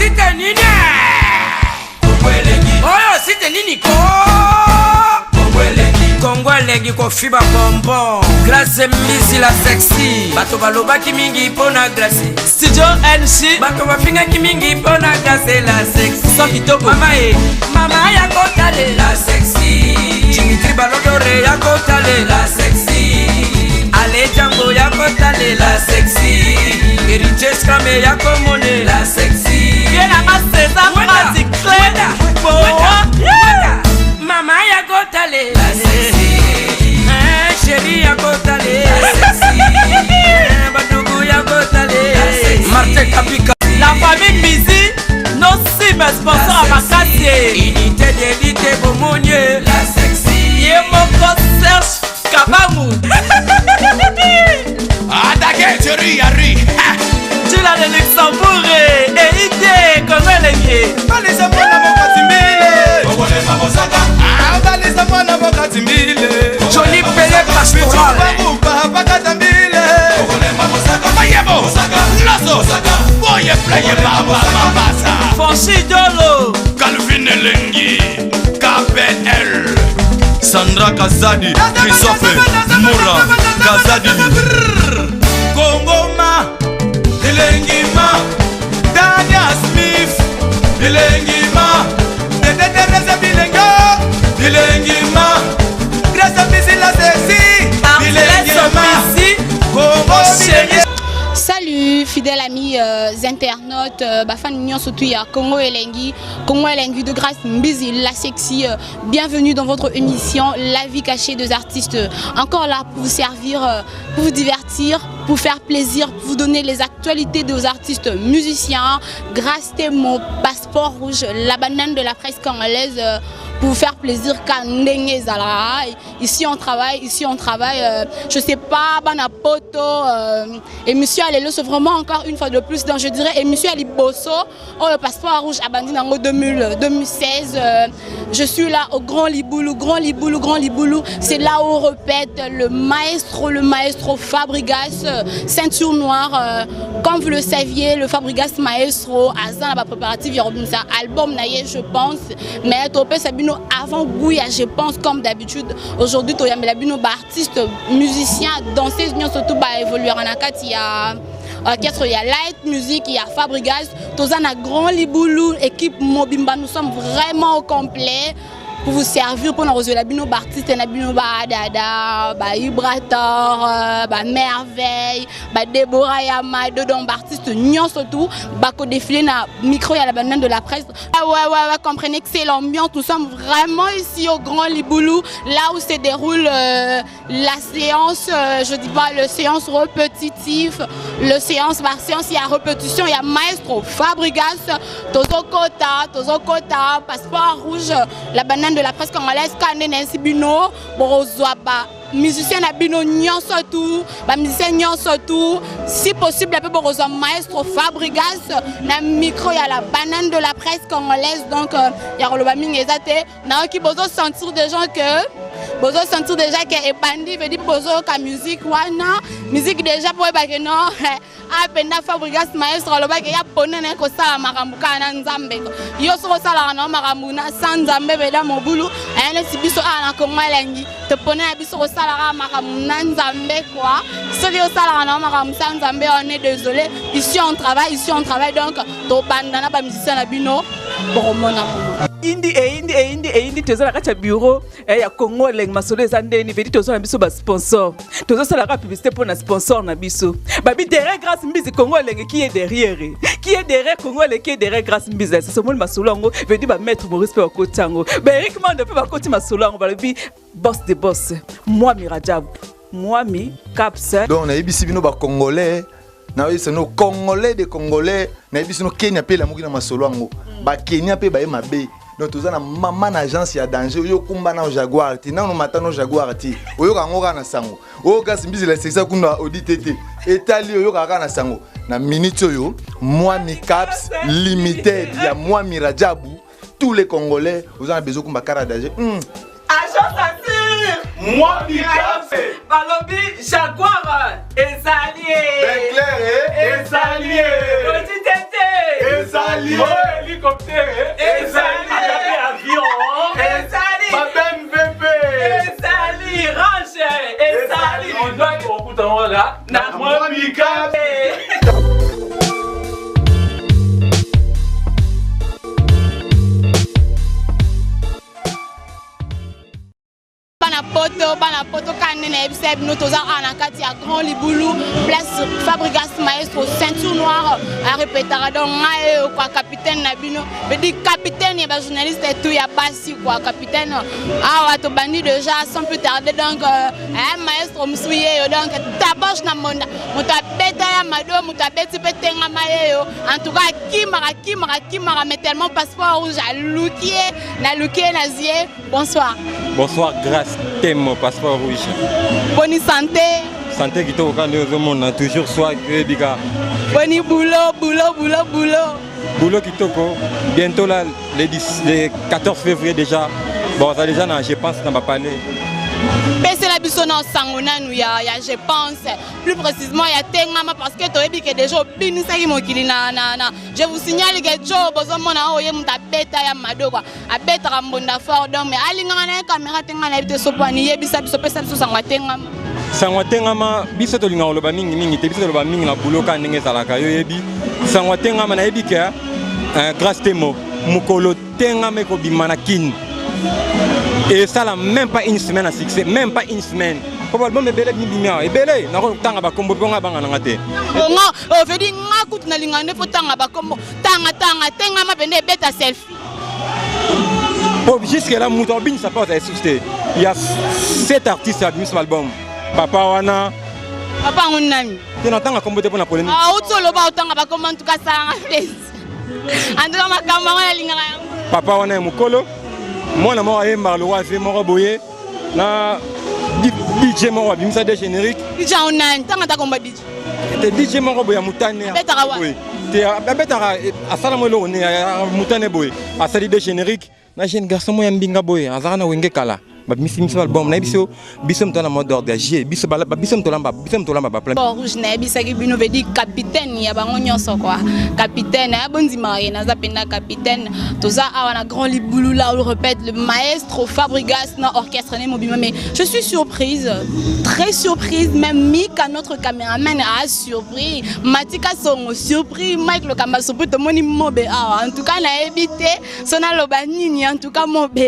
site nini oyo site nini ko Kongo elengi kofiba bonbon Glace mbisi la sexy bato balobaki mingi pona glace Studio NC bato bafingaki mingi pona glace la sexy so kitoko mama ya kotale la sexy Dimitri Balodore ya kotale la sexy Ale Django ya kotale la sexy Heritage Kame ya komone la sexy Viena César Magic Mama ya kotale la sexy Chérie ya kotale la sexy Batougou ya kotale la sexy Martin Kapika La famille Mizi nos cimes sponsors à Makassi Unité d'élite Bomonye la sexy Yemoko Serge Kabamu Attaquez, Thierry Harry Tula de Luxembourg et idée comme elle est liée Balisa mwana mokatimbile Obole mamosaka balisa mwana mokatimbile Johnny Pelé Pastoral Bakatambile Obole mamosaka Mayebo Loso Boye playe baba mabasa Fonchi Dolo Calvin Elengi KPL Sandra Kazadi Christophe Moura Kazadi Kongoma Elengi ma Dania Smith Elengi ma Reza Bilenga Elengi ma Reza Bisi la sexy Elengi ma Kongo chérie. Salut fidèles amis internautes, Bafan Union surtout à Congo Elengi de grâce Mbizi la sexy. Bienvenue dans votre émission La vie cachée des artistes. Encore là pour vous servir, pour vous divertir, pour faire plaisir, pour vous donner les actualités des artistes musiciens. Grâce à mon passeport rouge, la banane de la presse congolaise. Pour vous faire plaisir ici on travaille, je sais pas, Banapoto, émission Alelo, c'est vraiment encore une fois de plus, donc je dirais émission Aliboso, le passeport rouge à Bandine en 2016, je suis là au Grand Liboulou, c'est là où on répète le maestro Fabregas, ceinture noire, comme vous le saviez, le Fabregas maestro, Azan la préparative, ça album naïe je pense, mais topé Sabino avant Gouya, je pense comme d'habitude. Aujourd'hui, il y a artistes, musiciens, danseuses, surtout évoluer en akat. Il y a orchestre, il y a light music, il y a Fabregas. Tous un grand Liboulou, équipe Mobimba, nous sommes vraiment au complet. Pour vous servir pour nous recevoir la bino artiste na bino dada Ibrator merveille Deborah Yama dedans artiste nyon surtout bako défilé na micro à la banane de la presse ouais comprenez que c'est l'ambiance, nous sommes vraiment ici au Grand Liboulou là où se déroule la séance je dis pas le séance répétitive le séance par séance il y a répétition il y a maestro Fabregas Tozo Kota passeport rouge la banane de la presse congolaise Kanenensi Bino Borozwaba musicien na bino nyonso tout musicien nyonso tout si possible peu Borozwa maestro Fabregas na micro ya la banane de la presse congolaise donc ya roloba mingi ezate na ki bozo sentir déjà que ebandi veut dire bozo ka musique wana musique déjà pour que non apenda Fabregas maestro loba ke ya ponene ko sala makambu kana nzambe yo so sala na makambu na sanzambe bela mobulu ayane sibiso ana Congo Elengi te ponene biso ko sala makambu na nzambe quoi celui au sala na makambu sanzambe on est désolé ici on travaille donc to bandana ba musicien na bino boromona indi toza la kacha bureau ya Congo Elengi masolo ezandeni vedi toza na biso ba sponsor toza sala ka publicité pour na sponsor na biso babi derrière grâce Mbizi Congo Elengi qui est derrière Congo Elengi qui est derrière grâce Mbizi c'est seulement masolo ngo vedi ba maître Maurice pe bakotango ba Eric Mande pe bakoti masolo ngo babi boss de boss moi Mirajab moi mi caps donc on a ici bino ba congolais na oui c'est nos congolais des congolais na ici no Kenya pe la mukina masolo ngo ba Kenya pe ba mabe donc tous na maman agence ya danger yo kumba na Jaguar ti na no matano Jaguar ti oyo kangoka na sango oyo kasi Mbizi la sexa kuna auditete etali oyo kaka na sango na minute oyo moi mi caps limited ya moi Mirajabu tous les congolais vous en avez besoin kumba kara danger agence assure Moi mi caps balobi Jaguar ezalié clair ezalié ezali hélicoptère ezali avion ezali MVP ezali range ezali on doit kokuta ngola na mwa bikabe Bana poto kanene ebiseb nous toza ana kati ya Grand Libulu place Fabregas Maestro ceinture noire a répétera donc ngai quoi capitaine na bino be capitaine et ba journaliste et tout ya basi quoi capitaine awa to bandi déjà sans plus tarder donc Maestro msuye yo donc taboche na monda muta beta ya mado muta beti petenga mayeyo en tout cas kimara mais tellement passeport rouge à Lukier na zie bonsoir grâce thème passeport rouge. Bonne santé. Santé qui tourne au monde toujours soit que biga. Bonne boulot. Boulot qui toko bientôt là le 14 février déjà. Bon ça déjà je pense dans ma palais. C'est la biso na sangona nous ya je pense plus précisément ya tengama parce que toyebi que déjà binisa ki mokili na je vous signale que jo bozo mona oye muta beta ya madoko abeta rambonda fort donc mais alinga na caméra tengana ebite sopani yebisa biso pesa biso sangwa tengama biso to linga oloba mingi te biso to loba mingi na buloka ndenge zalaka yo yebi sangwa tengama na yebi que grâce temo mukolo tengama ko bimana kin. Et ça là même pas une semaine à succès, même pas une semaine. Probablement belé bimia et belé na ko tanga ba kombo bonga banga na ngate. On veut dire nga kutu na lingane po tanga ba kombo tanga tenga ma bende beta selfie. Bon jusque là muto bin ça pas exister. Il y a 7 artistes à ce album. Papa wana Papa ngunami. Tena tanga kombo te pona polémique. Ah utolo ba tanga ba kombo en tout cas ça andra makamba wana lingana. Papa wana mukolo moi na moi Marlo wa fait moro boye na DJ moro bimisa de générique DJ onani tanga ta komba DJ te DJ moro boye mutane betara wa te betara asala mo lo ne mutane boye asali de générique na jeune garçon mo ya mbinga boye azana wenge kala ba misi album na biso mtona mode d'organiser biso mtolamba ba plan bon rouge na bisa ki bino vedi capitaine ya bango nyonso quoi capitaine ya bondima na zapenda capitaine toza awana Grand Libulu là on le répète le maestro Fabregas na orchestre ne mobima mais je suis surprise très surprise même Mika notre caméraman a surpris Matika Songo surpris Mike le Kamba surpris to moni mobe en tout cas na évité sona loba nini en tout cas mobe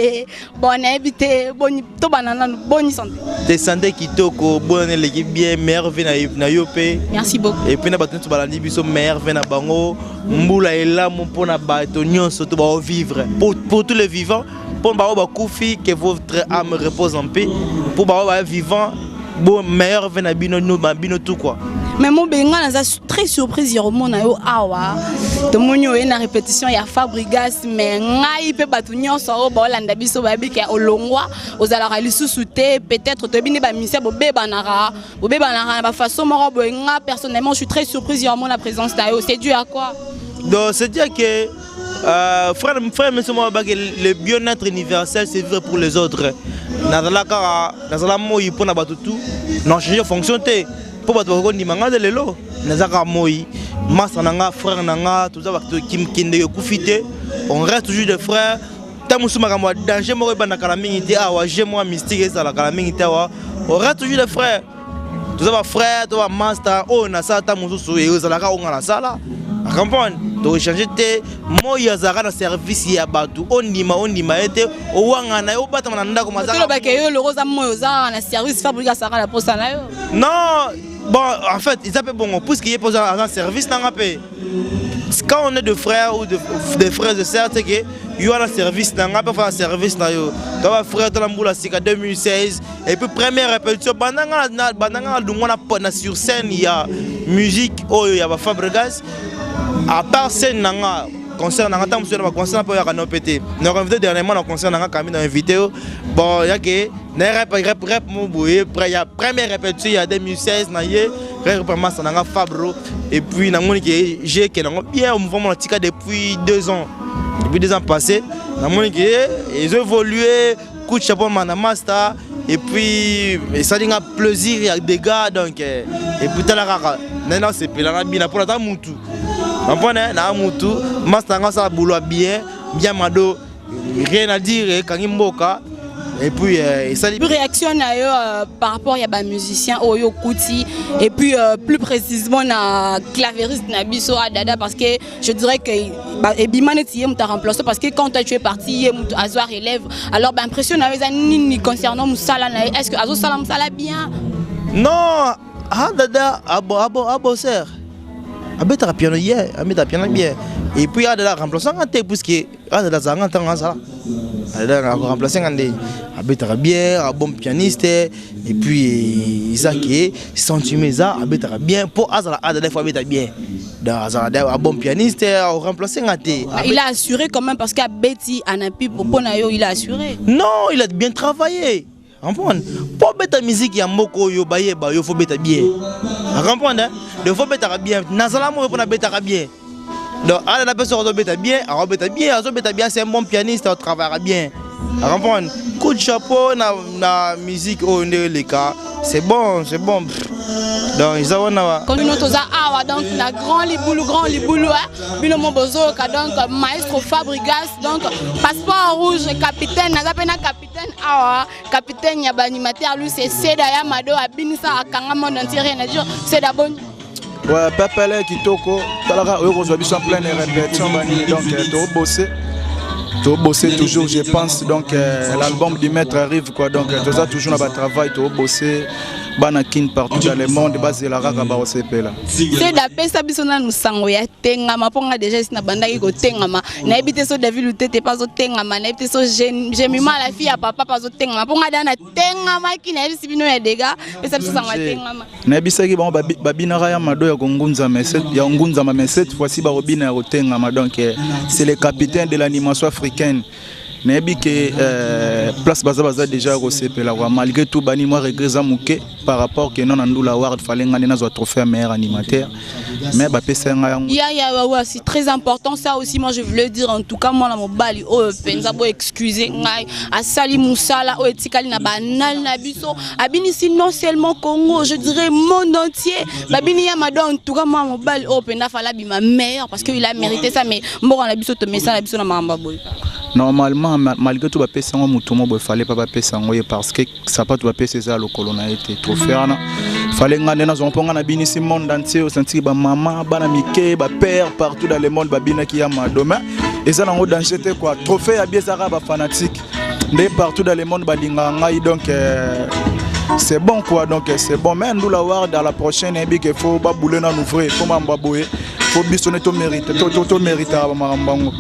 bon na évité to banana bonne santé. Te santé kitoko bonne l'équipe bien merveille na yope. Merci beaucoup. Et puis na bato to balandi biso merveille na bango mbula ela mo pona bato nyonso to ba vivre pour tous les vivants pour ba koufi que votre âme repose en paix pour ba vivant bon meilleur vena bino tout quoi. Mais mon benga naza très surprise ya romona yo awa to monyo na répétition ya Fabregas mais ngai pe batu nyonso o ba olanda biso ba bike olongwa ozala lisusu te peut-être to bini ba misia bo bebanara ba façon moko bo nga personnellement je suis très surprise ya mon la présence ta yo c'est dû à quoi? Donc c'est dire que frère monsieur moi ba le bien-être universel c'est vrai pour les autres nazala moi pour na batu tout non changer fonction te pour bato ko ndimanga de lelo nazaka moi masa nanga frère nanga tout ça bato kimkinde yo kufite on reste toujours des frères tamusu makamwa danger mo ba na kala mingi te awa je moi mystique ça la kala mingi te awa on reste toujours des frères tout ça ba frère to ba master o na sa tamusu so yo ça la ka onga la sala comprendre to changer te moi yazaka na service ya bato ondima ete o wanga na yo bata na ndako mazaka to ba ke yo le rosa moi za na service Fabregas saka la poste na yo non. Bon, en fait, ils appellent bon, puisqu'il y a un service, quand on est de frères ou de frères et sœurs, c'est que il y a un service, il y a un service, il y a un frère de l'amboula, c'est en 2016. Et puis, première répétition, pendant que sur scène, il y a musique, il y a Fabregas. À part scène, concert na ngata monsieur na concert po ya kana pété na invité dernièrement na concert na ngaka na invité bon ya que na rap mo boye après ya première répétition ya 2016 na ye vraiment ça na Fabro et puis na moni que j'ai que na bien mouvement na tika depuis 2 ans passés na moni que ils ont évolué coup de chapeau na master et puis ça dinga plaisir ya des gars donc et puis tala kaka nana c'est pela na bina pour ta mutu Comprenez? Na mutu, mastanga ça boulot bien mado, rien à dire Kangimboka. Et puis ça réaction par rapport à des musiciens Oyo Kuti et puis plus précisément na clavériste Nabiso Adada parce que je dirais que Ebimane Tiye m'a remplacé parce que quand tu es parti Azoar élève alors impression ni concernant Moussala est-ce que Azo Salam Moussala bien? Non, Adada abo sir. Abeta piano hier, abeta piano bien. Et puis Adada remplaçant puisque Adada zanga tanga ça. Adada remplaçant Andé. Abeta bien, un bon pianiste et puis Isaki sentimeza abeta bien pour Azala Adada faut abeta bien. Un bon pianiste remplaçant Andé. Il a assuré quand même parce qu'à Betty Anapi Poponayo il a assuré. Non, il a bien travaillé. Comprendre? Pour beta musique ya moko yo baye ba yo faut beta bien. Comprendre? Il faut beta bien. Nazala mo pour na beta bien. Donc à la personne doit beta bien, à beta bien, c'est un bon pianiste, on travaillera bien. Comprendre? Coup de chapeau na musique au les cas, c'est bon. Donc ils ont quand nous tous awa donc la grand liboulou bino mobozo donc maestro Fabregas donc passeport rouge capitaine capitaine awa capitaine ya animateur lui c'est Seda Yamado abinisa akanga monde entier rien à dire c'est d'abord. Ouais, Pepele Kitoko, Talara Eurozobi sont plein de répétitions, donc tu bosser toujours, je pense. Donc l'album du maître arrive quoi, donc tu as toujours un travail, tu bosser. Banakin partout dans le monde, basé la raka ba osepela. C'est d'après ça bisona nous sango ya tengama ponga déjà na banda ki ko tengama. Na ebité so David Lutete pas zo tengama, na ebité so j'ai mis mal la fille à papa pas zo tengama. Ponga dana tengama ki na ebisi bino ya dega, et ça sango tengama. Na ebisa ki ba babina ya mado ya kongunza meset, ya ngunza ma meset voici ba robina ya tengama donc c'est le capitaine de l'animation africaine. Nebi que place baza déjà recépela malgré tout bani moi regrets mouké par rapport que non andou la award fallait ngana na zo trophée meilleur animateur mais ba pesa nga c'est très important ça aussi moi je voulais dire en tout cas moi la mobali o penza bo excuser ngai asali musala o etikali na banal na biso abini si non seulement Congo je dirais monde entier babini ya mado en tout cas moi mobali o penda fala bima meilleur parce que il a mérité ça mais mbora na biso to mesa na biso na mamba boy. Normalement, malgré tout, il fallait pas passer parce que ça pas tout passer ça le colon a été trop faire. Fallait gagner dans un pont en abini si monde entier au senti ba maman, ba mike, ba père partout dans le monde ba bina qui a ma demain. Et ça en haut danger quoi. Trophée à biesara ba fanatique. Dès partout dans le monde ba linganga donc c'est bon quoi donc c'est bon mais nous la voir dans la prochaine ébi qu'il faut ba bouler dans ouvrir faut m'embabouer faut bisonner ton mérite to mérite à marambango.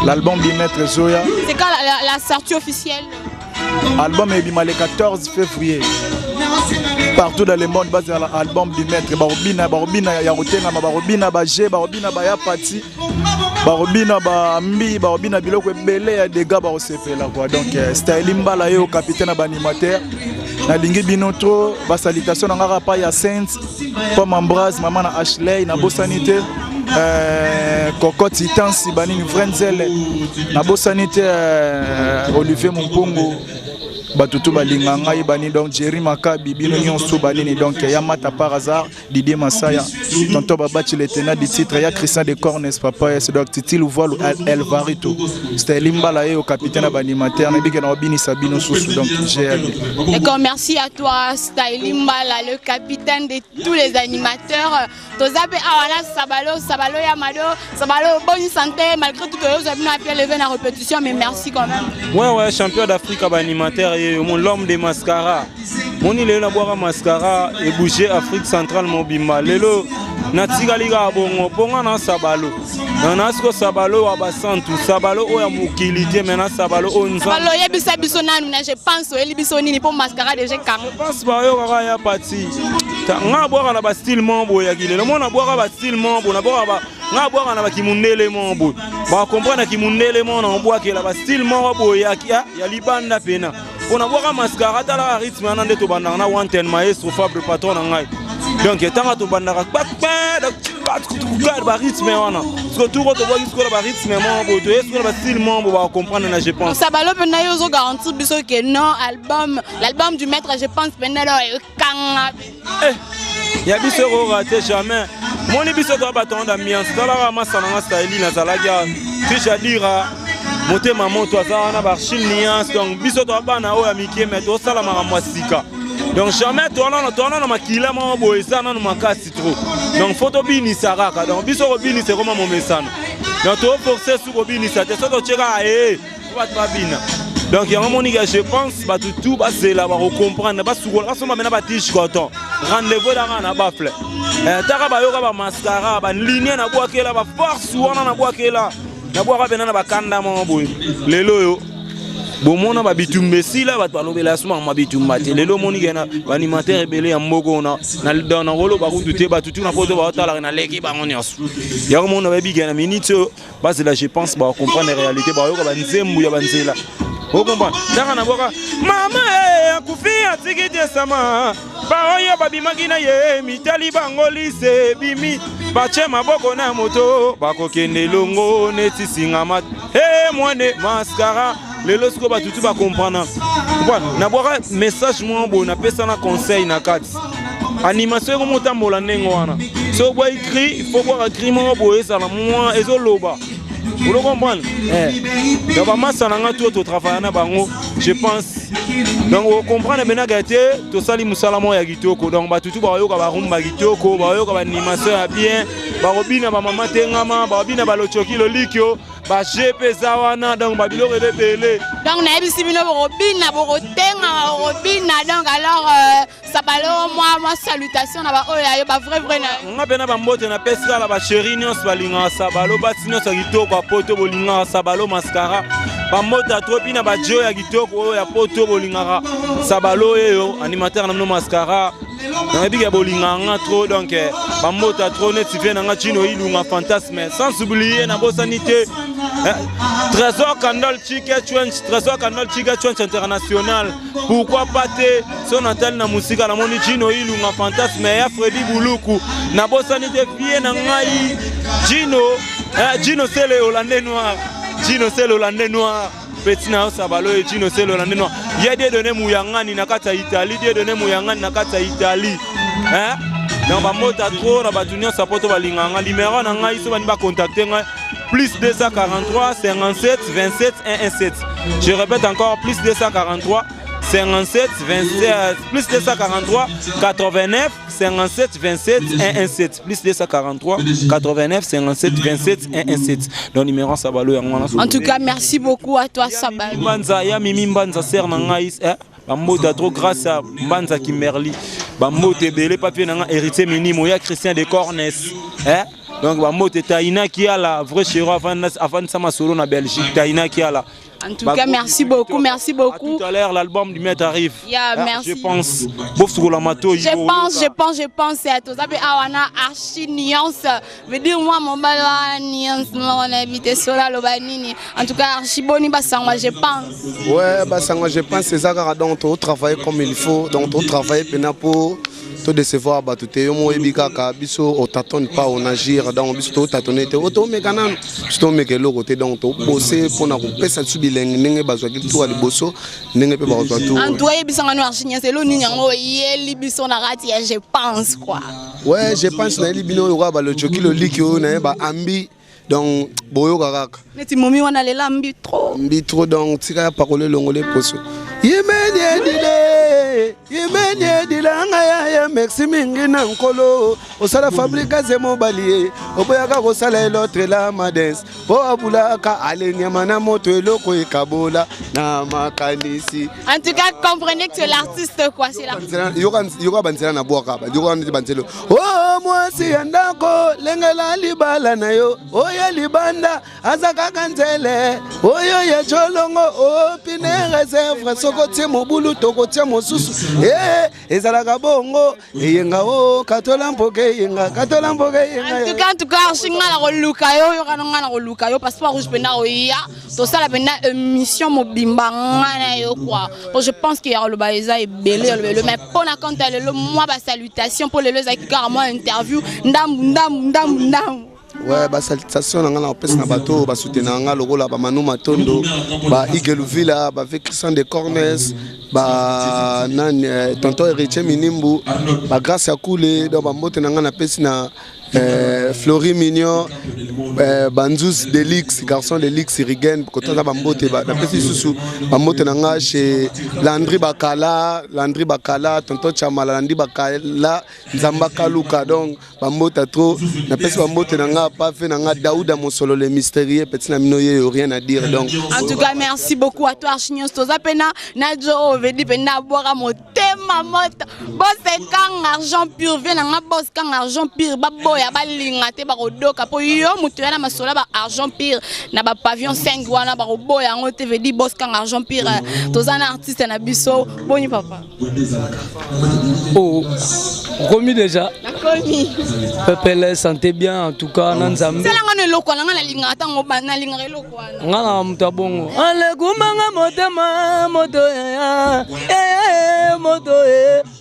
L'album du maître Zoya. C'est quand la sortie officielle? L'album est le 14 février. Partout dans le monde, basé à l'album du maître. Barobina, Yarotenga, Barobina, Bagé, Barobina, Bayapati, Barobina, Bambi, Barobina, Biloko, Belé, des gars, Barosepela. Donc, c'était Limbala, au capitaine animateur. Na lingi binotro, ba salutation na ngara pa ya Sainte, Pomme Ambroise, maman na Ashley, na Bosanité. Cocotte Titansi Banini Vrenzel na Bosanité Olivier Mumpongo Batutu Balinganga Ibani donc Jerry Makabi Bino Nyonso Banini donc Yamata par hasard Didier Massaya Tonton Babachi le tenant du titre ya Christian de Cornes papa et donc Titi Louvoil El Varito c'était Limbala au capitaine animateur na bika na Obini Sabino Soussou donc GLD. D'accord, merci à toi Style Limbala le capitaine de tous les animateurs. Tozabe Awana Sabalo Yamado Sabalo bonne santé malgré tout que vous avez appelé lever la répétition mais merci quand même. Ouais champion d'Afrique animateur l'homme des mascara. Mon il est là boire mascara et bouger Afrique centrale mobima. Lelo natigaliga bongo bonga na Sabalo. Nasko Sabalo abasantu Sabalo o ya mukilité maintenant Sabalo o nza. Sabalo yebisa biso nanu na je pense o libiso nini pour mascara déjà quand. Je pense ba yo kaka ya parti. Nga boire na ba style mambo ya gile. Le monde na boire ba style mambo na boire ba nga boire na ba kimundele mambo. Ba comprendre kimundele mambo na boire que la ba style mambo ya libanda pena. On a boire mascara ta la rythme na ndeto banda na wanten maestro Fabre patron na ngai. Donc tant to banda ka ba rythme wana. Parce que tout roto boire que ba rythme mambo to est ba style mambo ba comprendre na je pense. Sabalo pena yo zo garantir biso que non l'album du maître je pense pena kanga. Il y a biso raté jamais. moni biso to baton d'ambiance tala masa na style na zalaga déjà dire motema moto azana ba chilniance donc biso to bana o ya mikie mais to sala makamwa sika donc jamais tourna na makila mo boy sana na makasi trop donc photo bini saraka donc biso ko bini c'est comme mon message donc to forcer sur ko bini ça te so to cheka pas bina donc il y a un moment je pense ba tout ba c'est là ba comprendre ba soukola ba soma mena ba tiche coton rendez-vous dans na ba fleur taka ba yoka ba mascara ba ligne na boakela ba force wana na boakela na boaka bena na ba kanda mo boy lelo yo bomona ba bitumbe sila ba balobela suma ma bitumba te lelo moni gena ba animateur ebele ya mboko na na rolo ba kutu ba tutu na poto ba tala na leki ba ngonyos ya mo na ba bigena minute ba c'est là je pense ba comprendre la réalité ba yoka ba nzembu ya banzela vous comprenez? Maman akufia tikite sama baoya babimaki na ye mitali bangoli se bimi bache maboko na moto bakokende longo neti singama mwane mascara lelo siko batutu ba comprendre na boka message mo bon na pesa na conseil na kati animation ko motambola nengo wana so boy écrit il faut voir écrit mo boye ça la moi ezoloba. Vous le comprenez? Donc, on travaille na bango, je pense. Donc, vous comprenez bien que tout ça, les musalamo ya gitoko. Donc, tout ba yoka ba rumba gitoko, ba yoka ba animation bien, ba robina ba mama tengama, ba robina ba lochoki lo likyo, ba jepe zawana, donc ba bilo rebele. Donc, na ebisi bino robina, bo tenga robina. Donc, alors sabalo moi salutation na ba oya yo ba vrai na. On a bena ba mbote na pesa la ba chéri nyos ba linga sabalo ba sinyo sa gitoko poto bolinga sabalo mascara ba mota trop bina ba jo ya gitoko ya poto bolinga sabalo yo animateur na no mascara na biga bolinga nga trop donc ba mota trop net fait na nga chino ilunga fantasme sans oublier na bosanité Trésor Canal Chica Chunch international pourquoi pas te son antenne na musique na moni chino ilunga fantasme ya Freddy Buluku na bosanité vie na ngai Gino c'est le Hollandais noir. Gino c'est le Hollandais noir. Petit na sabalo et Gino c'est le Hollandais noir. Il y a des données mouyangani na kata Italie, des données mouyangani na kata Italie. Hein? Donc ba mota trop na ba dunia sapoto ba linganga numéro na ngai so ba ni ba contacter ngai plus 243 57 27 117. Je répète encore plus 243 57 27 plus 243 89 57 27 117 plus 243 89 57 27 117 donc numéro Sabalo en tout cas merci beaucoup à toi Sabalo Mbanza ya mimi Mbanza ser na ngai bamota trop grâce à Mbanza Kimberly bamote belé papier na héritier minimo ya Christian de Cornes donc bamote Taina qui a la vraie chéro avant sama solo na Belgique Taina qui a la. En tout cas, merci beaucoup, merci beaucoup. Tout à l'heure, l'album du maître arrive. Merci. Je pense. Je pense à tout ça. Awana archi nuance. Veut dire moi mon bala nuance, on a invité Sola Lobanini. En tout cas, archi boni basangwa, je pense. Ouais, basangwa, je pense c'est ça donc on travaille comme il faut, donc on travaille pour te décevoir bah tout est yo ebikaka biso on t'attend pas on agir donc biso t'attendre te auto mekanan sto mekelo côté donc to bosser pour na kopesa subileng ndenge bazwa kitu ali boso ndenge pe bazwa tout Antoine bisanga no archinya c'est lo ninyango yeli biso na rati je pense quoi. Ouais, je pense na libino yo ba lo chokilo likyo na ba ambi donc boyo kakaka neti momi wana lela mbi trop donc tika ya parole longole poso Yemeni dilanga ya merci mingi na nkolo osala fabrika zemo balie oboyaka kosala elotre la madens po abulaka aleniama na moto eloko ekabola na makanisi. En tout cas comprenez que c'est l'artiste quoi c'est l'artiste yoka banzela na bwaka ba yoka banzelo oh mwasi andako lengela libala na yo oya libanda azaka kanzele oyo ya cholongo o pine réserve sokotie mobulu tokotie mosusu ezalaka bongo eyenga o katola mpoke yenga en tout cas shinga la koluka yo yo kananga na koluka yo passeport rouge pena oya to sala pena émission mobimba ngana yo quoi je pense qu'il y a le baeza et belé le mais pona quand elle le moi ba salutation pour les qui carrément interview ndam ouais ba salutation na ngana opesa na bato ba soutenir nga lokola ba Manu Matondo ba Igeluvila ba Christian de Cornes ba nan tonton héritier Minimbu ba grâce à coulé donc ba mote na ngana pesi na Flori Mignon, Banzous Delix, garçon Delix, Rigen, quand on a Bambote, Bambote Nanga chez Landry Bakala, Tonton Chamala, Landry Bakala, Zamba Kaluka, donc Bambote trop, n'a pas Bambote Nanga, pas fait Nanga, Daouda Monsolo, les mystérieux, petit Naminoye, rien à dire. Donc. En tout cas, merci beaucoup à toi, Archignos Tozapena, Nadjo, Vedi Pena, Boira, Motema, Mota, Boss Kang, argent pur, viens Nanga, Boss Kang, argent pur, Baboya, Balinga, Tebarodo, Capoyo, Moutuana, Masola, argent pur, Naba Pavillon 5, Wana, Baroboya, Mote, Vedi, Boss Kang, argent pur, Tozana artiste, Nabiso, Boni Papa. Oh, remis déjà. Remis. Pepele, santé bien, en tout cas, Nanzambe. C'est la loko, la linga, attends, la linga, loko. Ngana mutabongo. Ale kumanga motema, moto ya, moto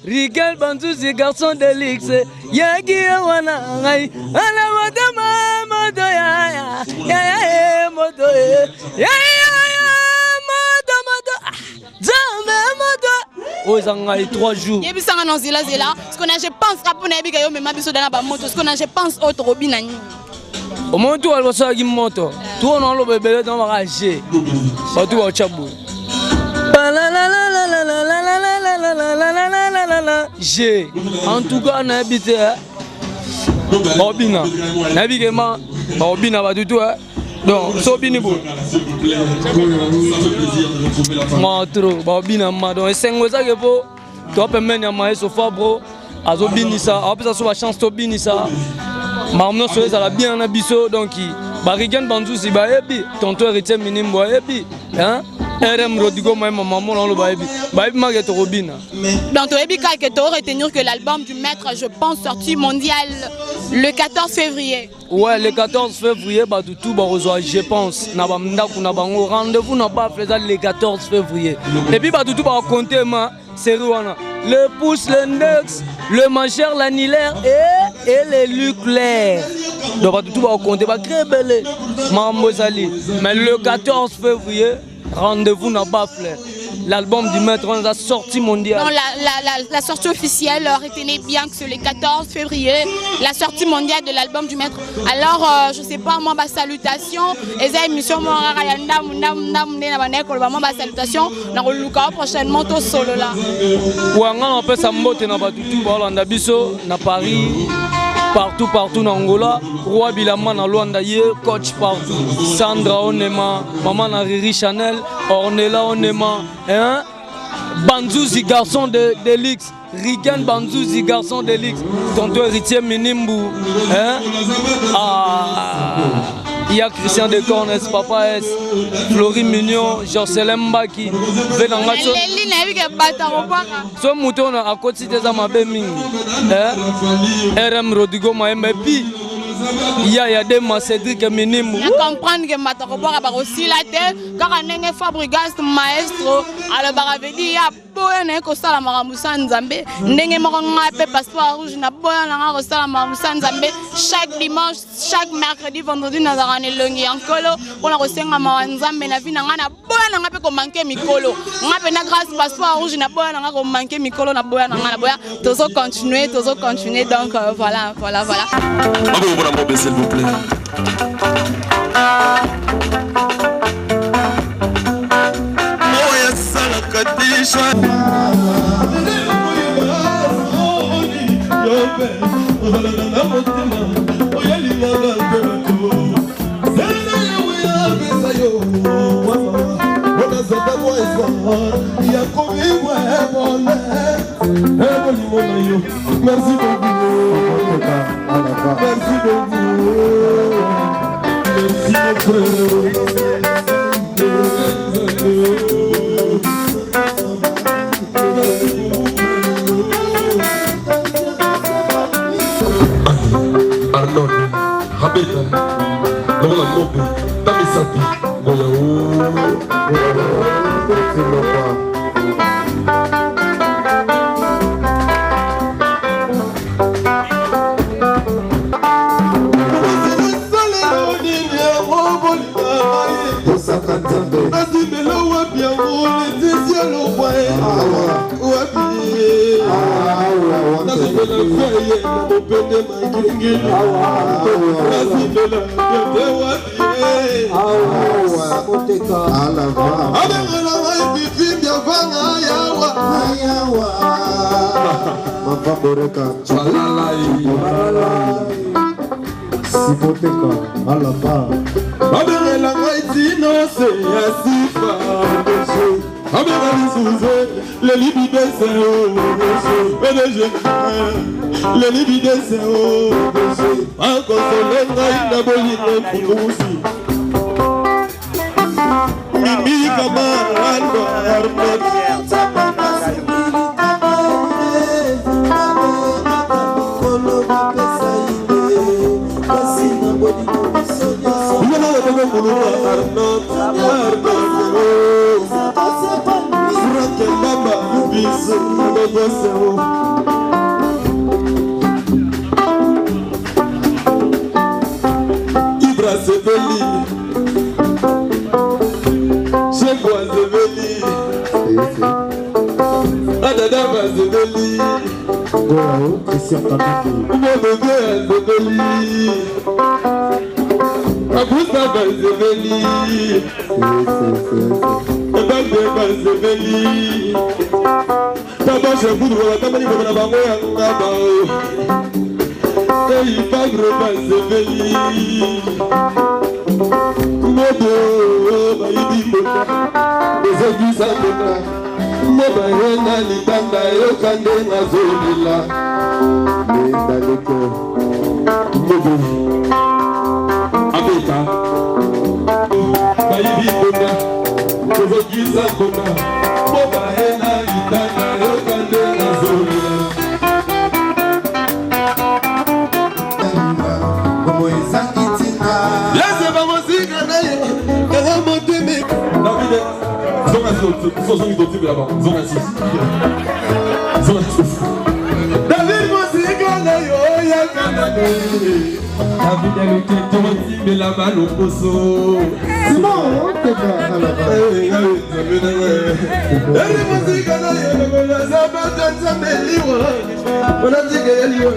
Rigal Banzuzi, garçon de l'X, Yagi wana ngai. Ale motema, moto ya, moto oh, ça a 3 jours. Et puis ça a zela. Ce qu'on a, je pense, rapona ebi kayo me mabiso dana ba moto. Ce qu'on a, je pense, autre robinani. Au moment où elle va sortir moto, tout on a le bébé dans la G. Pas tout au chabou. G. En tout cas, on a habité. Robina. Naviguement. Robina va du tout. Donc, Sobini Bou. Matro, Babina Mado, et 5 mois que vous, tu as permis à maïs au Fabro, à Zobinissa, après ça, sur la chance, Tobinissa. Maman, sur ça, la bien en abisso, donc, Barigan Banzou, si Baebi, tonton héritier minime, Baebi, hein? RM Rodigo, ma maman, on le Baebi. Baebi Marguerite Robina. Donc, tu as retenir que l'album du maître, je pense, sorti mondial le 14 février. Ouais, le 14 février, bah, tout, bah, je pense. Rendez-vous n'a pas fait ça le 14 février. Et puis, bah, tout, bah, compter, c'est le pouce, l'index, le majeur, l'annulaire et le nucléaire. Donc, bah, tout, bah, compter, bah, très belle. Mais le 14 février, rendez-vous n'a pas fait. L'album du maître, on a sorti mondiale. Non, la sortie officielle, retenez bien que c'est le 14 février, la sortie mondiale de l'album du maître. Alors, je sais pas, moi, ma salutation, et cette émission, moi, ma salutation, on prochainement au solo là. On peut s'emboter dans Paris. Partout dans Angola, Roi Bilama na Luanda coach partout. Sandra Onema, Maman na Riri Chanel, Ornella Onema, hein? Banzouzi garçon de l'X, Rigan Banzouzi garçon de l'X, tonton héritier Minimbu, hein? Il y a Christian Decornes, Papa S, Flori Mignon, Jocelyn Mbaki, Venangacho. Ce mouton à côté de Zamabeming, RM Rodigo Maembe, puis il y a des Cédric Minimum. Je comprends que Mataroba a aussi la tête, car on est Fabregas maestro, alors Baravedi, il y a Boyan Kosala Maramusan Zambé, Nenge Maronga, passeport rouge, na Boyan Kosala Maramusan Zambé, chaque dimanche, chaque mercredi, vendredi, nous avons un longi en colo, on a reçu un Maranzambe, na vie, na Boyan n'a pas manqué Mikolo. On a grâce passeport rouge, na Boyan n'a pas manqué Mikolo, na Boyan, tous continuer, donc voilà. S'il vous plaît. Merci beaucoup. Arnold, Habeta, Lola Mobu, Tamisati, Sipoteka alaba Aberela ngaitino se asifa Abera lisuze le libidese o PDG le libidese o Akosolenga ina boline fumusi Mimi kama alba armet Ibra Seveli, Chekwa Seveli, Adadaba Seveli, Christian Kabiki Mobebe Seveli, Abusa Seveli, Ebebe Seveli, Tabasha Guru, Tabani Bango Yangaba. Ei, Pagro Bazeveli Modo, Baibibona Ezebi Sabona Moba Hena Libanda Yokande Nazolila Mendaleko Modo Abeta Baibibona Ezebi Sabona Moba Hena Libanda Yokande Nazolila David Mosiga na yo ya kanane David Aluteto Timbe la balle au poso Simon Teka alaba David Mosiga na yo la zabata tameliwa Ona tige eliwa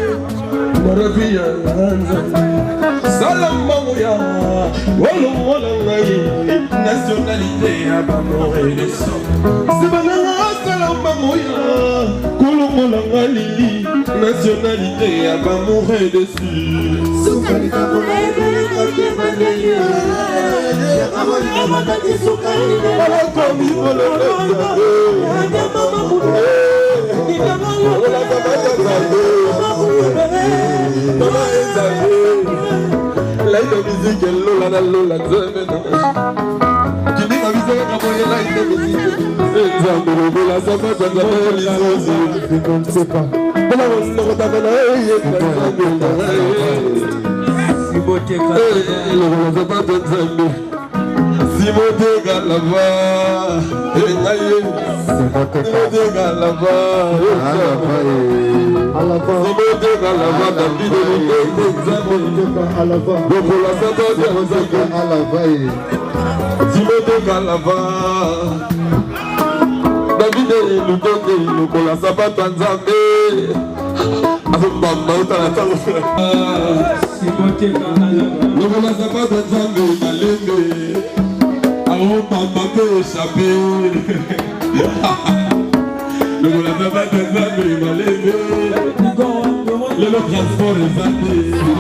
Marabia Salam Mamoya Wolo wolo ngai Nationalité abamore de so Sebananga salam Mamoya Kolo molanga lili Nationalité abamore de so Sukali kamone Kake maneli Amoni amatati sukali Ala komi kolo lezake Ade mama mune Nidama yola kamata zake Tola ezake Light of music and Lola Zemena. Kini ma music ka boye light of music. Zambo la sabata za lizozi. On sait pas. Bala wonno ko tabana ye Sibote ka. La sabata zambo. Sibote ka la va. Ngaye. Sibote ka la va. Alava. Sibote ka la va David Alava. Bokola sabata zaka alava. Sibote ka la va. David Lutoke Bokola sabata nzambe. Azobamba utana talo. Sibote ka la va. Bokola sabata nzambe malende. Aho papa pe échappé. Bokola sabata nzambe malende. Le transport est zappé. On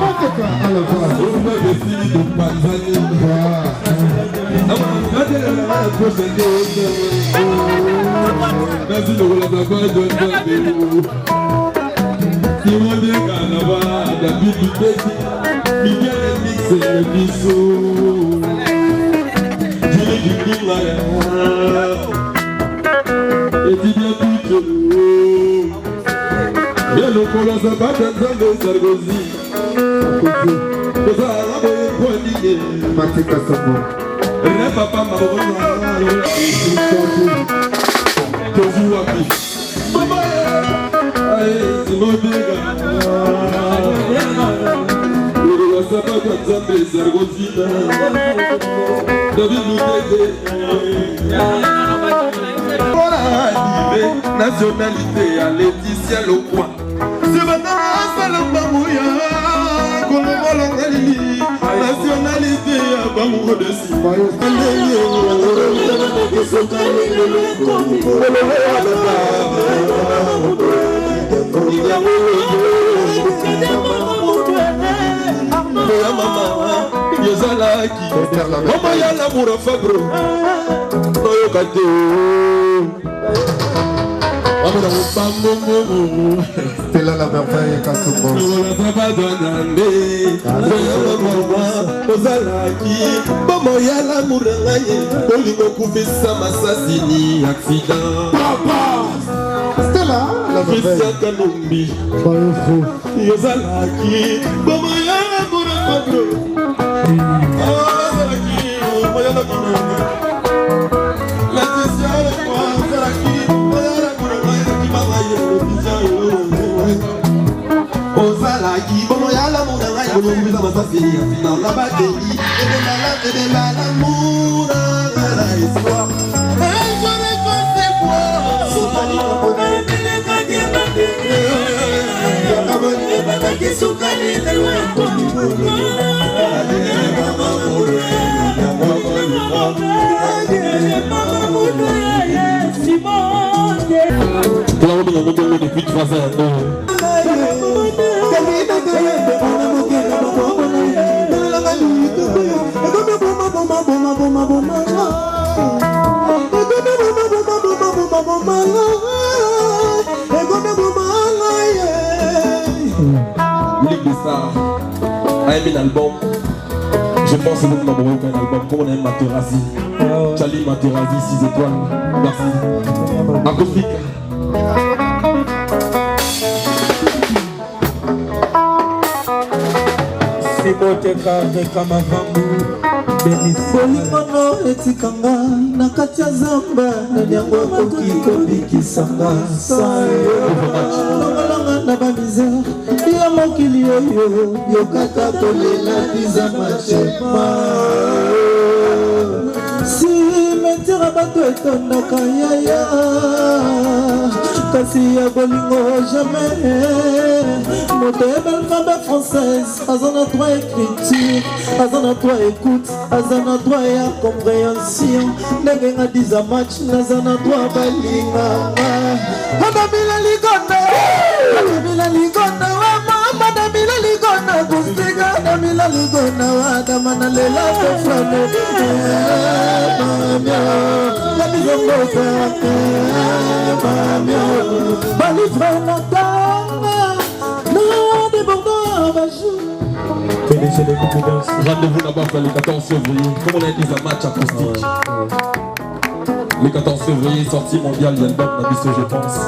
va essayer de Panzani. Merci de la bataille de Zambéou. Simon de Canava, David Buteti, Miguel Mix et le Bissou. Jimmy Dikimaya. Et Didier Pichou. Bien le colo Zapata Zambé Sargozi. Koza Arabe Kouadine. Matika Sabo. Repapa Mabona. Tozu Wapi. Mama Aye Simon Dega. Le Zapata Zambé Sargozi. David Moutete. Nationalité à Laetitia Leroy. Nationalité à Bamouro de Simba. C'est là la merveille Kasumbo. Depuis 3 ans. Ligue des Stars a aimé l'album. Je pense que c'est un album. Comme on aime Materazzi. Charlie Materazzi, 6 étoiles. Merci. Acoustique. Bolingono etikanga na kati ya zamba nani yango akoki kobikisanga sayoolanga na bamisere ya mokili oyo yokaka kolela biza machema simetera bato etondaka yaya kasi ya bolingo jamais moto ebelfambe française aza na droit écriture aza na droit écoute aza na droit ya compréhension ndenge nga diza match naza na droit balinganga adamila ligonda madamila ligonda kustika adamila ligonda wadamana lela kofrane mamia labizongoza mamia balivre na tanga na débordant à bajou. Rendez-vous là-bas le 14 février. Comme on a dit un match acoustique. Le 14 février, sortie mondiale, il y a le bac d'Abisso, je pense.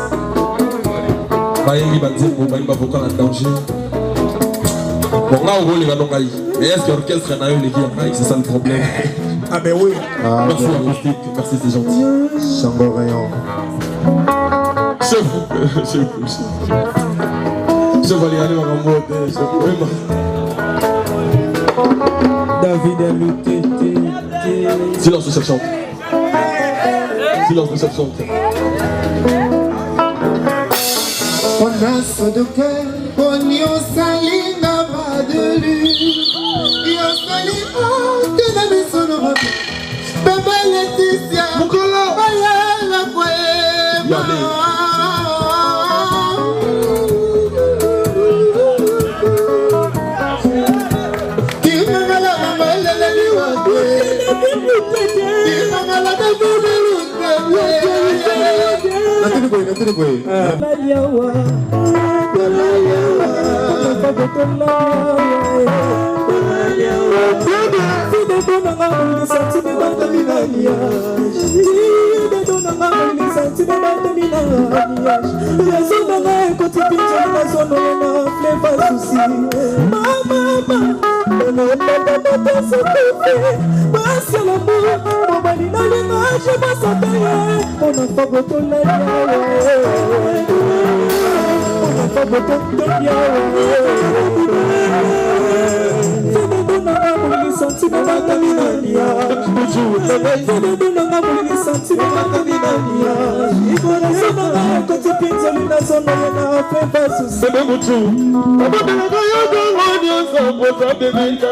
Baïmi Banzimbo, Baïmba Vocal en danger. Bon, là, on roule les gars. Mais est-ce que l'orchestre est les gars? C'est ça le problème. Ah, ben oui. Merci acoustique, merci, c'est gentil. Chango Rayon. Chef, je vais aller voir un mot. David a lutté. Silence, le chef chante. Silence, le chef chante. On a ce de cœur, on y salinga pas de lui. Y a salinga, tu n'as mis son nom. Bébé Laetitia, Baya la poème. sentiment batami na nuage Nanga bolingi sentiment batami na nuage Ikonasonanga ekotipinzoli na zona yana pe basusi Sebe mutu Ababelaka yo dongo nyonso Boza bebe nanga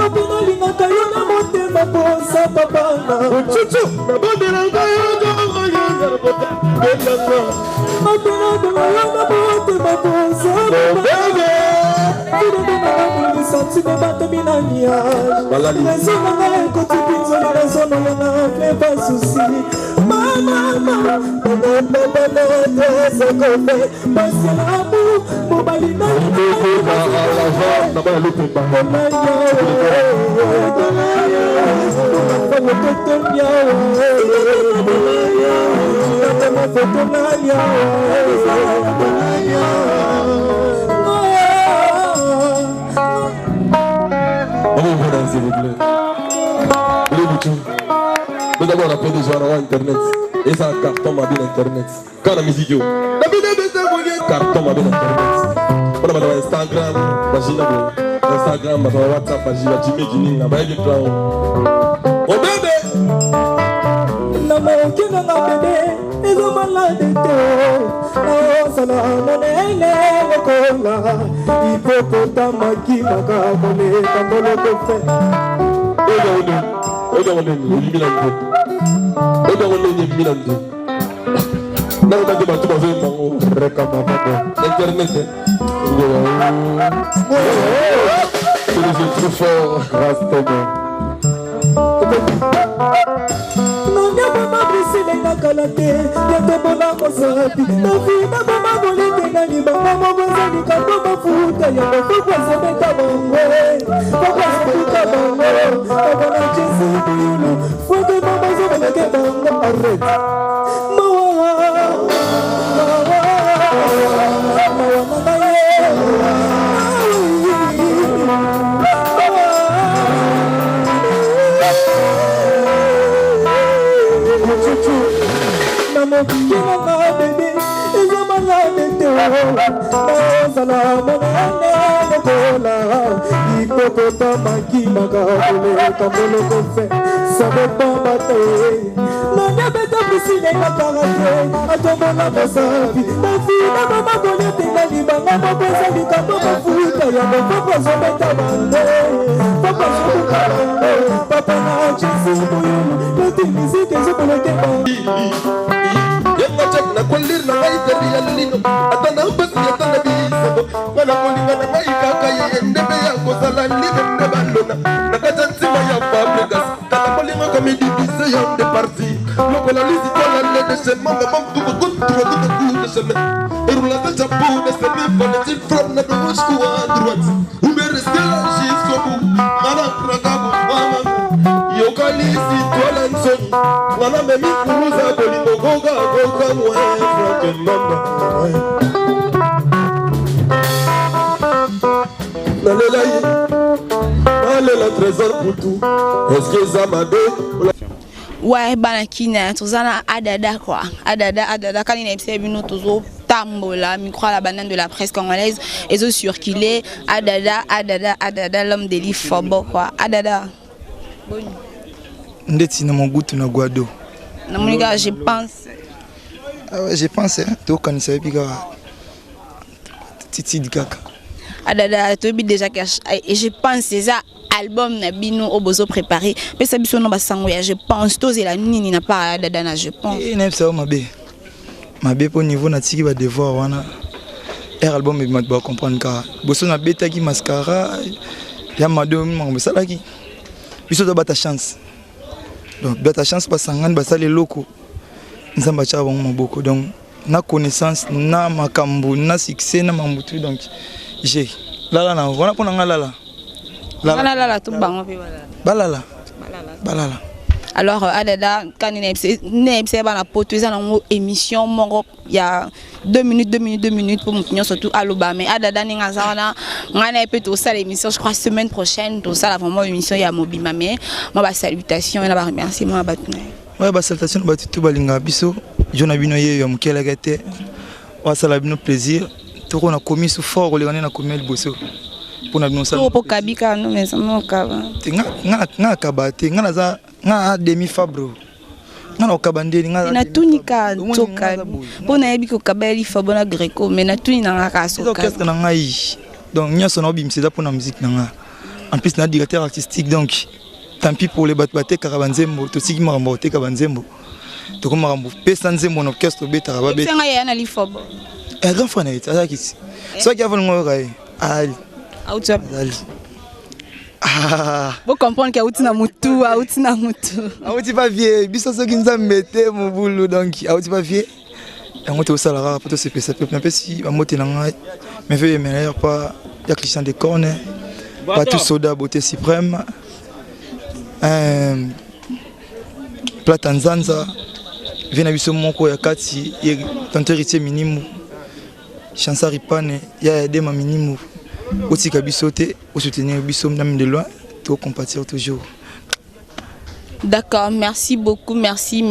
Abinalingaka yo na motema Boza babana Chuchu Ababelaka yo dongo nyonso Boza bebe nanga Abinalingaka yo na motema Boza babana sentiment batami na nuage Raison nanga ekotipinzoli na zona yana pe basusi Mama Sekofe Parce l'amour Mobali na s'il vous plaît. Nous d'abord on a fait des gens sur internet. Et ça carton m'a bien internet. Quand la musique carton m'a bien internet. On a Instagram, Instagram, WhatsApp, Jimmy Guining, on a bien plan. Oh bébé! Namaokina bébé, ils ont malade de Naosala monene kola, hipopotama kimaka kole kambolo kofe. Oda wone milande. Oda wone milande. Na oda de batu bazo mango reka mama internet. C'est des trucs forts, Rastomo. Nanga kalate, yako bona kosapi. Na vida mama bolete na libanga moboza likako mafuta ya mafuta sebeka bango. Papa sebeka bango. Papa na Jésus bilu. Foke mama sebeka bango arrête. Kinanga bébé, ils ont malade de Naosala monene kola, hipopotama kimaka kole kambolo kofe. Ça dépend bate. Nanga beta pisine na karate, atomona basapi. Na fina mama bolete na libanga moboza likambo mafuta ya mopapa zobeta bande. Papa zobuka bande, papa na Jésus buyulu. Leti musique zobolete bande. Na kolir na ngai teri ya lino atana basi atana biso wana kolinga na ngai kaka ye ndebe ya kozala libe na balona na kata nzima ya fabrikas tata kolinga comme divisé ya de parti lokola lisi tola le de chemin mama tuko kontro de chemin et roula de chapeau de chemin fallait-il frapper na gauche ou à droite ou me rester là jusqu'au bout mara krakabu mama yokalisi tola nzoni wana memi kuruza kolingo goga goga mwe franken mama nalelai nalela trésor pour tout est-ce que ça m'a donné ouais banakina tozana adada quoi adada quand il est bino tozo tambola micro la banane de la presse congolaise et zo circuler adada l'homme de l'Ifobo quoi adada ndeti na mogutu na guado na monika je pense je pense to kanisa bika titi dikaka adada to bi déjà et je pense c'est ça album na bino obozo préparé mais ça biso no basango ya je pense to zela nini na pas adada na je pense et nem ça mabe pour niveau na tiki ba devoir wana album me ba comprendre ka boso na beta ki mascara ya madame mo salaki biso to bata chance donc bata chance pas sangane ba sale loko nzamba cha bon maboko donc na connaissance na makambu na succès na mambutu donc j'ai lala na wana pona ngala lala tout bango pe balala alors adada quand nebse bana potuza na émission mongo ya 2 minutes pour nous surtout aloba mais adada ninga zana ngana pe to ça l'émission je crois semaine prochaine tout ça la vraiment émission ya mobima mais moi ba salutation et ba remerciement ba tuna ouais ba salutation ba tout balinga biso jona bino ye ya mukela gate wa sala bino plaisir to ko na commis sous fort le na commis le bosso mpona bino kabika no mais non kaba nga kabate nga demi fabro nga na okaba ndeni nga na tunika toka mpona yebi ko kabeli fabro na greco mais na tuni na nga kaso orchestre na ngai donc nyonso na obimisa eza mpona musique na nga en plus na directeur artistique donc tant pis pour les bato batekaka banzembo tosiki makambo oteka banzembo toko makambo pesa nzembo na orchestre betaka babeta senga ya na lifobo grand frère na yet azaki soki avolongo kaye ali Vous comprenez qu'il y a outina mutu, outina mutu. Outi pas vieux, biso soki nzambe te mobulu donc outi pas vieux. Yango te osalara poto se pesa pe pe si amote na ngai. Mais veuillez meilleur pas ya Christian de Corne. Pas tout soda beauté suprême. Plata Nzanza. Vena biso moko ya kati ye tonto héritier minimu. Chansari pane ya dema minimu. Aussi Kabisote, au soutenir Bissom même de loin, tout compatir toujours. D'accord, merci beaucoup, merci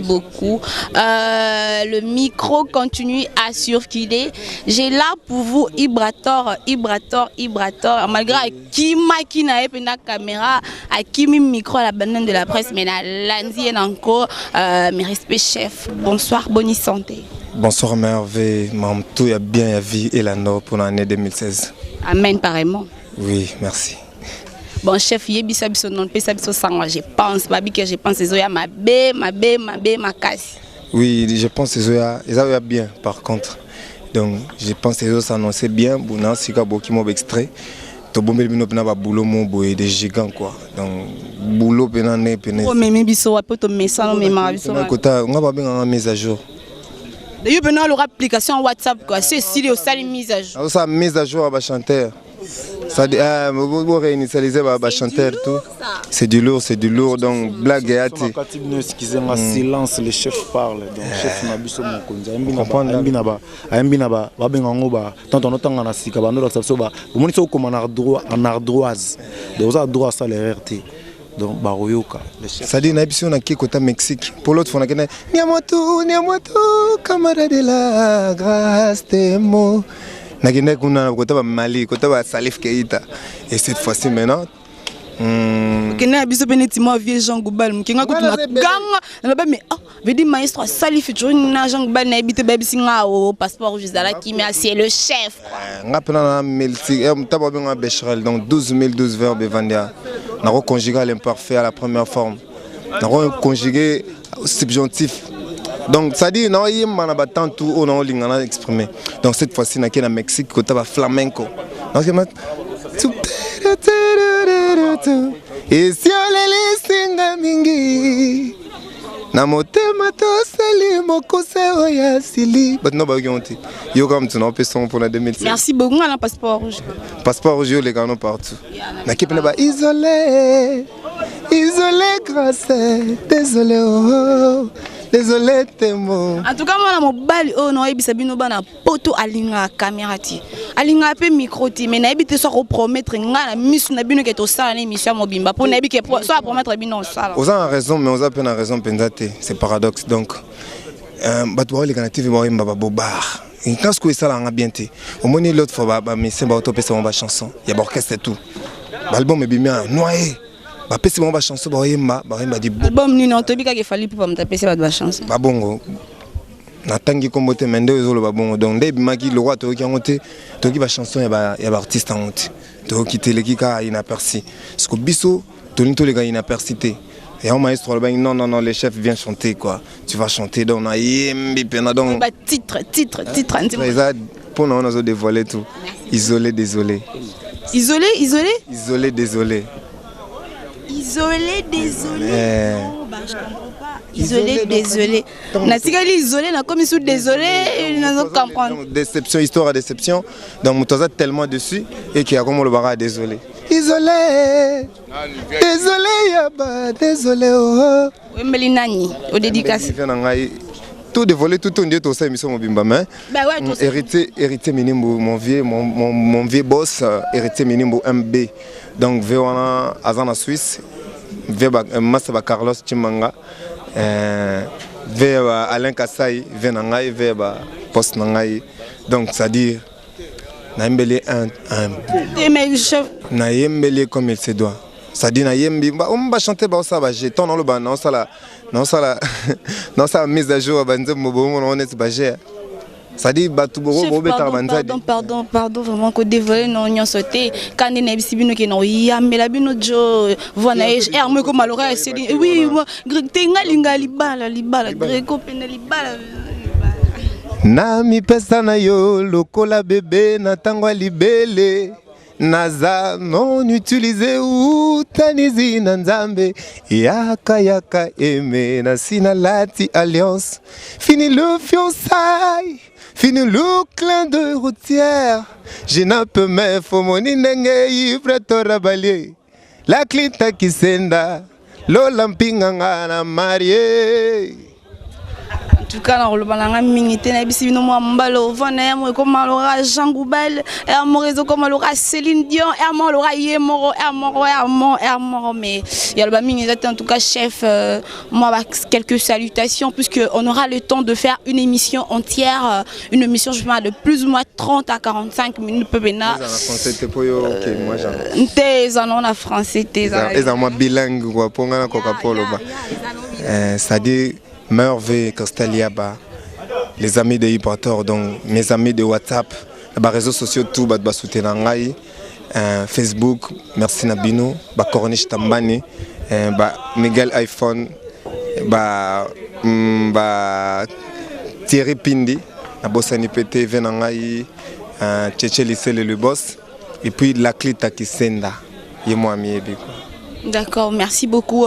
beaucoup. Le micro continue à surfiler. J'ai là pour vous Ibrator. Malgré qui n'a pas la caméra, à qui micro à la banane de la presse, mais la lundi et encore, mes respects chef. Bonsoir, bonne santé. Bonsoir merveille, tout y a bien la vie et la nord pour l'année 2016. Amen, pareillement. Oui, merci. Bon chef, yebisa biso non pesa biso sangwa, je pense, babi que je pense Zoya ma casse. Oui, je pense Zoya, ils avaient bien par contre. Donc je pense que Zoya s'annonçait bien, bon sika boki mo extrait. To bombe bino pena ba boulot mo boy des gigants quoi. Donc boulot pena ne pena. Oh mais biso wa poto message mais ma biso. Kota, on va bien en mise à jour. D'ailleurs, maintenant, leur application WhatsApp, quoi. C'est si au salle mise à jour. Ça mise à jour à chanteur. Ça dit, vous réinitialiser à chanteur tout. C'est du lourd, donc blague et hâte. Excusez-moi, silence, le chef parle. Donc, chef n'a pas son conduit. Donc baroyoka ça dit na biso na kota Mexique pour l'autre fona kena niamoto camarade de la grâce des mots na kena kuna kota ba Mali kota ba Salif Keita et cette fois-ci maintenant kena biso benetimo vieux Jean Goubal mkinga kutuna ganga na ba mais veut dire maestro Salif na Jean Goubal na ebite ba bisinga au passeport jusala qui mais c'est le chef nga pena na melti taba benga Becherel donc 12 verbes vandia. Nous avons conjugué l'imparfait à la première forme. Nous avons conjugué au subjonctif. Donc ça dit, nous avons tout on a exprimé. Donc cette fois-ci, nous sommes au Mexique, nous sommes flamenco. Et si on les mingi. Namotema tosali mokose oya sili. But no bagyonti. Yo comme tu n'as pas son pour la 2016. Merci beaucoup à la passeport rouge. Passeport rouge les gars partout. N'équipe n'est pas isolé grâce. Désolé oh. Désolé Temo. En tout cas moi mon bali oh non ebisa bino bana poto alinga caméra ti. Alinga pe micro ti mais na ebite so promettre nga na misu na bino ke to sala na émission mobimba pour na ebike so promettre bino sala. Vous avez raison mais vous avez pas raison pensate, c'est paradoxe donc bato les canatives ba mbaba bobar. Quand ce que ça la bien té. Au moins l'autre fois ba mais c'est ba autopé ça ba chanson. Il y a orchestre et tout. L'album est bien noyé. Ba pesi ba chanson ba yemba di album ni non tobika ke fali pour me taper ba chanson. Ba bongo. Na tangi kombote mende ezolo ba bongo donc ndebi maki le roi to ki ngote to ki ba chanson ya ba artiste en honte. To ki tele ki ka inaperçu. Ce que biso to ni to les gars inapercité. Et un maestro non les chefs viennent chanter quoi. Tu vas chanter donc na yembi pena donc ba titre. Pour nous on a dévoilé tout. Isolé désolé. Isolé. Je comprends pas. Désolé. Natikali isolé, na comme sous désolé, nous ne comprendre. Déception, histoire à déception. Donc Moutoza tellement dessus et qui a comme le bara désolé. Désolé yaba, désolé oh. Oui mais l'inani, au dédicace. Tout dévolé tout on dit tout ça émission mobimba mais héritier minimum mon vieux boss héritier minimum MB donc vewana azana Suisse veba Massaba Carlos Chimanga veba Alain Kassai venangai veba post nangai donc c'est à dire nayembeli un nayembeli comme il se doit. Ça dit nayembi on va chanter ba ça ba jeton dans le ban non ça la mise à jour ba nzembo on est ba ger. Ça dit batuboro betar banzadi. Pardon vraiment que dévoiler non nyon sauté quand ne bisibino ke no yambela bino jo vona erme ko malora c'est oui tenga linga libala greko pena libala. Na mi pesa na yo lokola bébé na tangwa libele naza non utilisé ou tanizi na nzambe yaka eme na sina lati alliance fini le fiançailles fini le clin de routière je n'ai peu mais faut mon inenge ivre torabalier la clita qui senda lola mpinga na marié. En tout cas, on a minité na bisi no mbalo vona mo comme Laura Jean Goubel et mo réseau comme Laura Céline Dion et mo Laura Yemoro mais il y a le minité en tout cas chef moi quelques salutations puisque on aura le temps de faire une émission entière une émission je pense de plus ou moins 30 à 45 minutes peu bena français moi j'en en français moi bilingue quoi pour ngana Coca-Cola ça dit Merveille Costaliaba, les amis de Hypertor, donc mes amis de WhatsApp, les réseaux sociaux, tout, bah soutenir Facebook, merci Nabino, bah Corniche Tambani, bah Miguel iPhone, bah Thierry Pindi, la Bossani PT, Venangaï, Tchétché Lissel le boss, et puis la Clita qui senda, et moi Miébi. D'accord, merci beaucoup.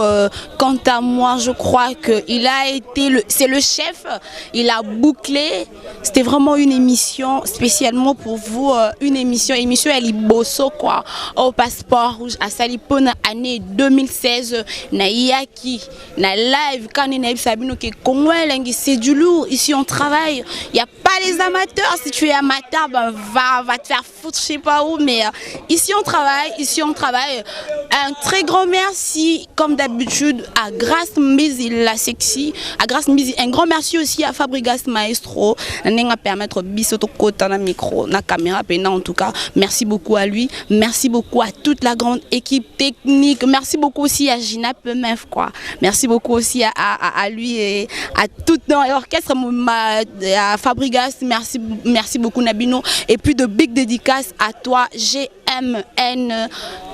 Quant à moi, je crois qu'il a été, c'est le chef, il a bouclé. C'était vraiment une émission spécialement pour vous, une émission elle est bosso quoi, au passeport rouge à Salipona année 2016. Na yaki, na live quand on a Sabino qui est congolais, c'est du lourd. Ici on travaille, il y a pas les amateurs. Si tu es amateur, ben va te faire foutre, je sais pas où, mais ici on travaille. Un très grand merci, comme d'habitude, à Grace Mbizi la sexy, à Grace Mbizi. Un grand merci aussi à Fabrigas Maestro, n'a permettre bisoto kota na micro, na caméra, en tout cas. Merci beaucoup à lui. Merci beaucoup à toute la grande équipe technique. Merci beaucoup aussi à Gina Pemef, quoi. Merci beaucoup aussi à lui et à tout l'orchestre, à Fabrigas. Merci beaucoup Nabino. Et puis de big dédicace à toi, GMN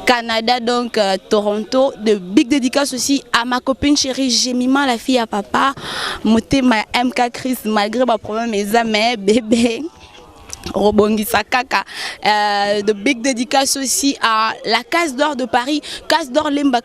Canada, donc Toronto. De big dédicace aussi à ma copine chérie Jemima, la fille à papa. Moté ma MK Chris, malgré ma problème, mes amis, bébé. Robongisa Kaka. De big dédicace aussi à la Case d'Or de Paris, Case d'Or Lemba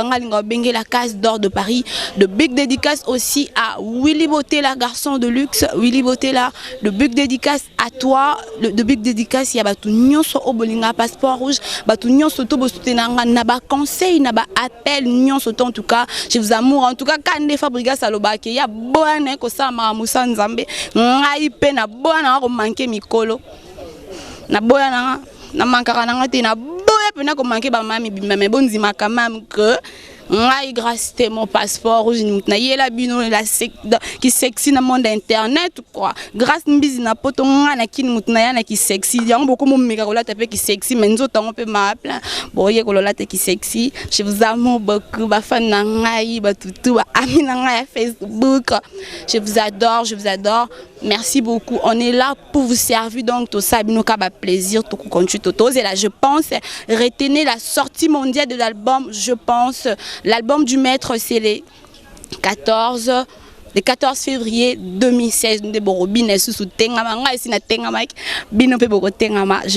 Ngalinga Bengue, la Case d'Or de Paris. De big dédicace aussi à Willy Botella, garçon de luxe, Willy Botella. De big dédicace à toi, de big dédicace, il y a tout nyonso obolinga passeport rouge, tout nyonso to bosutenanga naba conseil, naba appel nyonso en tout cas, je vous amour en tout cas quand des Fabrigas Salobake, il y a boane ko sa ma Moussa Nzambe, ngai pe na boana ko manquer mikolo. Na boya na mankara na ngati na boya pe na ko manquer ba mami bimame bonzima quand même que ngai grâce à mon passeport rouge na yela bino la qui sexy na monde internet quoi grâce mbizi na poto ngana kini mutna yana qui sexy yango beaucoup mon mega kola tape qui sexy menzo tango pe ma plein boye kolola te qui sexy je vous aime beaucoup ba fan na ngai ba tutu ba ami na ngai Facebook je vous adore merci beaucoup on est là pour vous servir donc tout ça bino ka ba plaisir tout continue tout et là je pense retenez la sortie mondiale de l'album je pense. L'album du maître, c'est le 14 février 2016. Je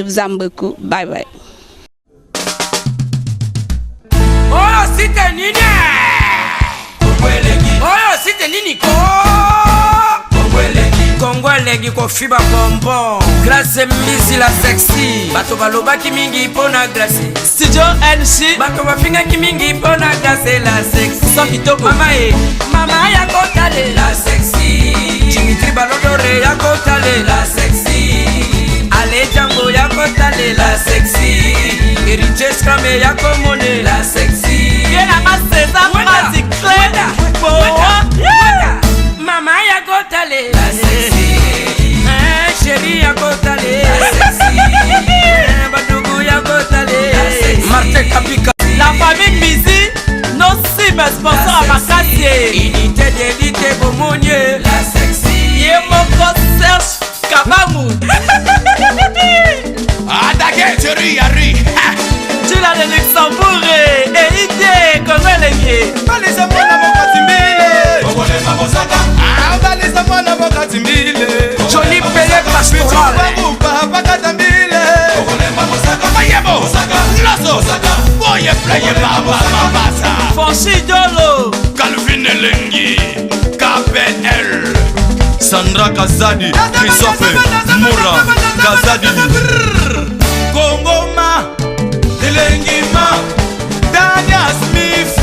vous aime beaucoup. Bye bye. Oh, c'était Nini. Oh, c'était Nini. Kongolegi ko fiba bonbon Grace Mbizi la sexy bato baloba ki mingi pona Grace Studio NC bato bafinga ki mingi pona Grace la sexy so kitoko mama ya kotale la sexy Dimitri Balodore ya kotale la sexy Ale Django ya kotale la sexy Eriches Kame ya komone la sexy Yena maseza magic mama ya kotale la sexy chérie ya kotale la sexy Martin Kapika. La famille Mizi, non si mes sponsors à Makassi. Unité d'élite Bomonier. La sexy. Yemoko Serge Kabamu. Adake Jerry Yari. Tu l'as de Luxembourg et idée comme elle est bien. Balisa mwana mokatimbile. Obole mabosaka. Ah balisa mwana mokatimbile. Joli Pelé Pastoral. Papa katambile. Obole mabosaka. Mayebo. Lasso. Boye play baba mabasa. Fonchi Dolo. Calvin Elengi. KPL. Sandra Kazadi. Christophe Moura. Kazadi. Kongoma. Elengima. Dania Smith.